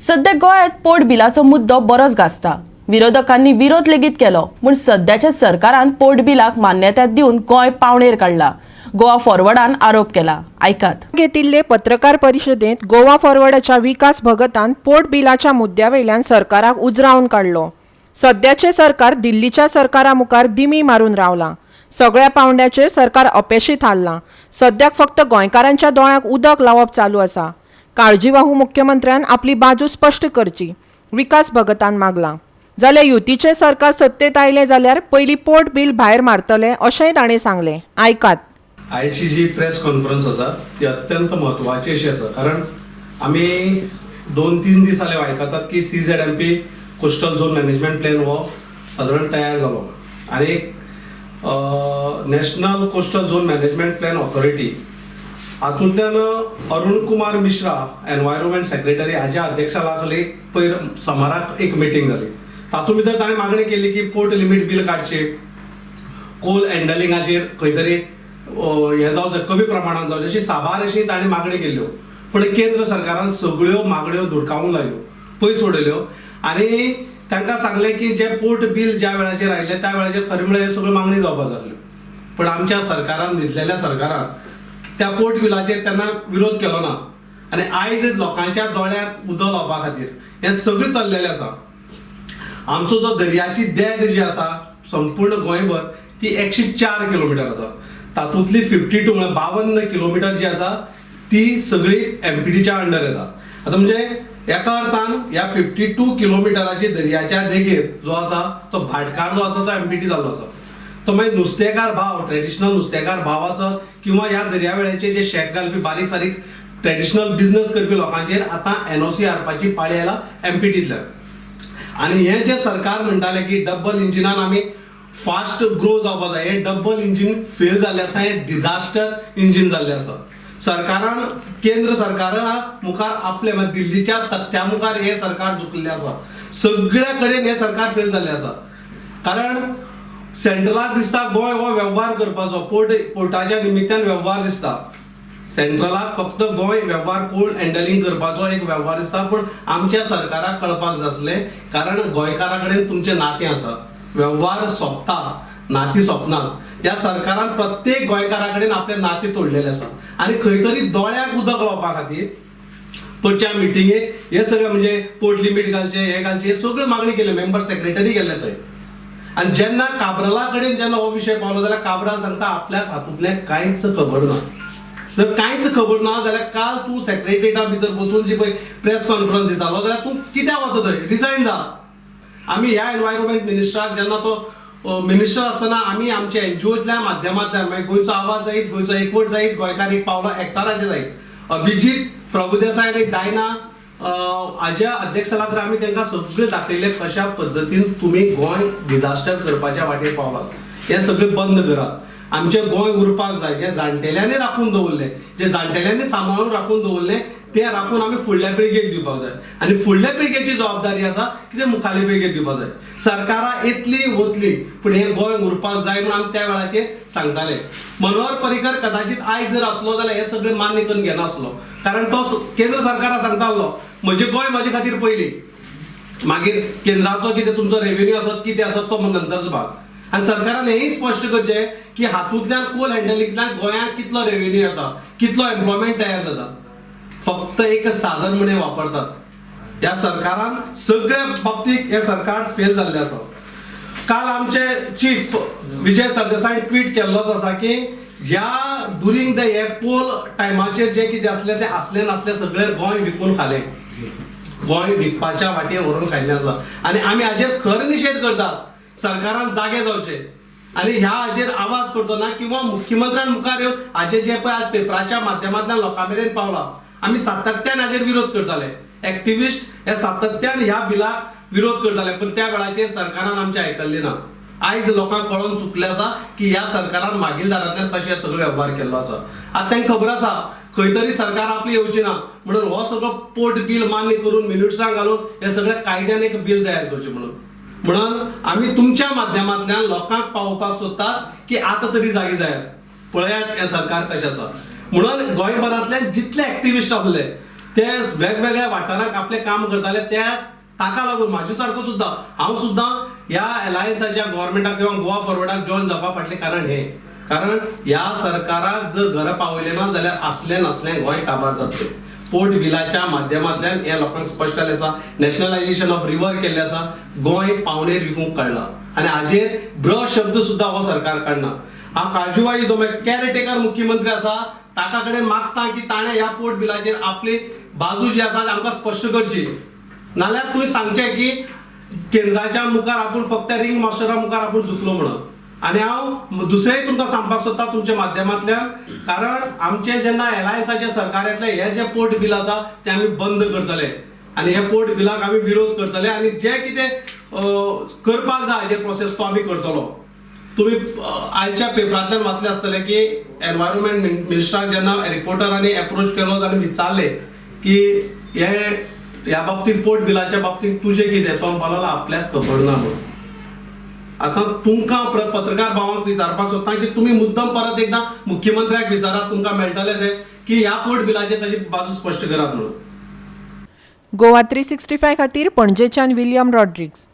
सध्या गोंयांत पोट बिलाचो मुद्दो बरोच गाजता. विरोधकांनी विरोध लेगीत केलो, पूण सध्याच्या सरकारान पोट बिलाक मान्यताय दिवन गोंय पावणेर काडला. गोवा फॉरवर्डान आरोप केला. ऐकात. घेतिल्ले पत्रकार परिशदेंत गोवा फॉरवर्डाच्या विकास भगतान पोट बिलाच्या मुद्द्यावेल्यान सरकाराक उजरावन काडलो. सध्याचे सरकार दिल्लीच्या सरकारा मुखार दिमी मारून रावला. सगळ्या पावंड्याचेर सरकार अपेशी थारला. सद्याक फक्त गोंयकारांच्या दोळ्यांक उदक लावप चालू आसा. काळजीवाहू मुख्यमंत्र्यान आपली बाजू स्पश्ट करची, विकास भगतान मागला. जाल्यार युतीचे सरकार सत्तेत आयले जाल्यार पयलीं पोट बिल भायर मारतले अशेंय ताणें सांगलें. ऐकात. आयची जी प्रेस कॉन्फरन्स आसा ती अत्यंत म्हत्वाची अशी आसा, कारण आमी 2-3 दीस जाले आयकतात की CZMP coastal zone management plan हो सादारण तयार जालो आनी national coastal zone management plan authority हातूंतल्यान अरुण कुमार मिश्रा एनवायरमेंट सेक्रेटरी हाच्या अध्यक्षाखाली सोमाराक एक मिटींग जाली. तातूंत भितर ताणें मागणी केली की पोर्ट लिमीट बील काडचें, कोल हँडलिंगाचेर खंय तरी हे जावचें, कमी प्रमाणात जावचें अशी साबार अशी ताणें मागणी केल्ल्यो. पण केंद्र सरकारान सगळ्यो मागण्यो धुडकावून लायल्यो, पयस उडयल्यो आनी तांकां सांगलें की जे पोर्ट बिल ज्या वेळाचेर आयिल्ले त्या वेळाचेर खरें म्हळ्यार ह्यो सगळ्यो मागणी जावपाक जाल्ल्यो. पण आमच्या सरकारान न्हिदलेल्या सरकारान त्या पोर्ट बिलाचेर तेन्ना विरोध केलो ना आनी आयज लोकांच्या दोळ्यांक उदक लावपा खातीर हें सगळें चल्लेलें आसा. आमचो जो दर्याची देग जी आसा संपूर्ण गोंयभर ती 104 किलोमिटर आसा. तातूंतली 52 म्हळ्यार 52 किलोमिटर जी आसा ती सगळी MPDच्या अंडर येता. आतां म्हणजे एका अर्थान ह्या 52 किलोमिटराची दर्याच्या देगेर जो आसा तो भाटकार जो आसा तो MPD जाल्लो आसा. तो मागीर नुस्तेकार भाव, ट्रेडिशनल नुस्तेकार भाव आसत किंवा ह्या दर्यावेळेचे जे शेक घालपी बारीक सारीक ट्रेडिशनल बिझनेस करपी लोकांचेर आतां NOC हाडपाची पाळी आयला MPDंतल्यान. आनी हें जे सरकार म्हणटालें की डबल इंजिनान आमी फास्ट ग्रो जावपाक जाय, हें डबल इंजिन फेल जाल्लें आसा, हें डिझास्टर इंजिन जाल्लें आसा. सरकारान केंद्र सरकारा मुखार आपले दिल्लीच्या तख्त्या मुखार हें सरकार झुकल्लें आसा. सगळ्या कडेन हें सरकार फेल जाल्लें आसा. कारण सेंट्रलाक दिसता गोंय हो वेव्हार करपाचो, पोर्टाच्या निमित्यान वेव्हार दिसता. सेंट्रलाक फक्त गोंय वेव्हार कोल्ड हँडलिंग करपाचो एक वेव्हार दिसता. पण आमच्या सरकाराक कळपाक जाय आसलें, कारण गोंयकारा कडेन तुमचें नातें आसा. वेव्हार सोंपता, नाती सोंपनात. ह्या सरकारान प्रत्येक गोंयकारा कडेन आपले नाते तोडलेले आसा आनी खंय तरी दोळ्याक उदक लावपा खातीर परच्या मिटिंगेक हे सगळे म्हणजे पोर्ट लिमीट घालचे, हे घालचे, हे सगळ्यो मागणी केल्यो. मेंबर सेक्रेटरी गेल्ले थंय. आनी जेन्ना काब्राला कडेन जेन्ना हो विशय पावलो जाल्यार काब्राल सांगता आपल्याक हातूंतलें कांयच खबर ना. जर कांयच खबर ना जाल्यार काल तूं सेक्रेटरिएटा भितर बसून जी पळय प्रेस कॉन्फरन्स दितालो जाल्यार तूं कित्याक वता थंय? रिजायन जा. आमी ह्या एनवायरमेंट मिनिस्टराक जेन्ना तो मिनिस्टर आसतना आमी आमच्या NGOतल्या माध्यमांतल्यान मागीर गोंयचो आवाज जायत, गोंयचो एकवट जायत, गोंयकार एक पावलो एकचाराचे जायत. अभिजीत प्रभुदेसाय आनी डायना हाज्या अध्यक्षाखातीर आमी तांकां सगळें दाखयलें कशा पद्दतीन तुमी गोंय डिझास्टर करपाच्या वाटेर पावलात. हें सगळें बंद करात. आमचें गोंय उरपाक जाय. जे जाणटेल्यांनी राखून दवरलें, जे जाणटेल्यांनी सांबाळून राखून दवरलें तें राखून आमी फुडल्या पिळगेक दिवपाक जाय. आनी फुडल्या पिळगेची जबाबदारी आसा की तें मुखाल्ले पिळगेक दिवपाक जाय. सरकारां येतली वतली पूण हें गोंय उरपाक जाय म्हणून आमी त्या वेळाचेर सांगताले. मनोहर पर्रीकर कदाचित आयज जर आसलो जाल्यार हें सगळें मान्य करून घेनासलो, कारण तो केंद्र सरकाराक सांगतालो म्हजें गोंय म्हजे खातीर पयलीं, मागीर केंद्राचो कितें तुमचो रेव्हेन्यू आसत कितें आसत तो नंतरचो भाग. आनी सरकारान हेंय स्पश्ट करचें की हातूंतल्यान कोल हँडलिंगांतल्यान गोंयांक कितलो रेव्हेन्यू येता, कितलो एम्प्लॉयमेंट तयार जाता. फक्त एक साधन म्हणून वापरतात. ह्या सरकारान सगळ्या बाबतींत हें सरकार फेल जाल्लें आसा. काल आमचे चीफ विजय सरदेसायन ट्वीट केल्लोच आसा की ह्या ड्युरींग द हे पोल टायमाचेर जे कितें आसलें तें आसलें नासलें सगळें गोंय विकून खालें. गोंय विकपाच्या वाटेर व्हरून खायल्लें आसा आनी आमी हाजेर खरो निशेध करतात. सरकारान जागे जावचे आनी ह्या हाजेर आवाज करचो ना किंवा मुख्यमंत्र्यान मुखार येवन हाजेर जे पळय आज पेपराच्या माध्यमांतल्यान लोकां मेरेन पावला आमी सातत्यान हाजेर विरोध करताले. एक्टिविस्ट हे सातत्यान ह्या बिलाक विरोध करताले पण त्या वेळाचेर सरकारान आमचें आयकल्लें ना. आयज लोकांक कळोन चुकलें आसा की ह्या सरकारान मागील दारांतल्यान कशें सगळो वेव्हार केल्लो आसा. आतां तांकां खबर आसा खंय तरी सरकार आपली येवची ना म्हणून हो सगळो पोर्ट बिल मान्य करून मिनिट्सांक घालून हे सगळ्या कायद्यान एक बिल तयार करचें म्हणून आमी तुमच्या माध्यमांतल्यान लोकांक पावोवपाक सोदतात की आतां तरी जागी जायात. पळयात हें सरकार कशें आसा. म्हणून गोंयभरांतल्यान जितले एक्टिविस्ट आसले ते वेगवेगळ्या वाठाराक आपले काम करताले त्या ताका लागून म्हाजे सारको सुद्दां हांव सुद्दां ह्या अलायन्साच्या गव्हर्मेंटाक किंवा गोवा फॉरवर्डाक जॉइन जावपा फाटलें कारण हें कारण ह्या सरकाराक जर घरां पावयलें ना जाल्यार असलें नसलें गोंय काबार जातलें. पोर्ट बिलाच्या माध्यमांतल्यान हे लोकांक स्पश्ट जालें आसा. नॅशनलायजेशन ऑफ रिवर केल्लें आसा. गोंय पावणेर विकूंक काडला आनी हाजेर ब्र शब्द सुद्दां हो सरकार काडना. हांव काळजुबाई जो कॅरटेकर मुख्यमंत्री आसा ताका कडेन मागता की ताणें ह्या पोर्ट बिलाचेर आपली बाजू जी आसा आमकां स्पश्ट करची. नाल्यार तुवें सांगचें की केंद्राच्या मुखार आपूण फक्त रिंग मास्टरा मुखार आपूण झुकलो म्हणून. आनी हांव दुसरेंय तुमकां सांगपाक सोदता तुमच्या माध्यमांतल्यान कारण आमचे जेन्ना अलायन्साचे सरकार येतले हे जे पोर्ट बिल आसा ते आमी बंद करतले आनी हे पोर्ट बिलाक आमी विरोध करतले आनी जे कितें करपाक जाय हेजे प्रोसेस तो आमी करतलो. तुम्ही आयच्या पेपरांतल्यान वाचले आसतले की एनवायरमेंट मिनिस्टराक जेन्ना रिपोर्टरांनी अप्रोच केलो आनी विचारले की हे ह्या बाबतींत पोर्ट बिलाच्या बाबतींत तुजें कितें तो म्हणपाक आपल्याक खबर ना म्हणून. आतां तुमकां पत्रकार भावांक विचारपाक सोदता की तुमी मुद्दम परत एकदां मुख्यमंत्र्याक विचारात तुमकां मेळटले ते की ह्या पोर्ट बिलाचेर ताची बाजू स्पश्ट करात म्हणून. गोवा 365 खातीर पणजेच्यान विलियम रॉड्रिग्स.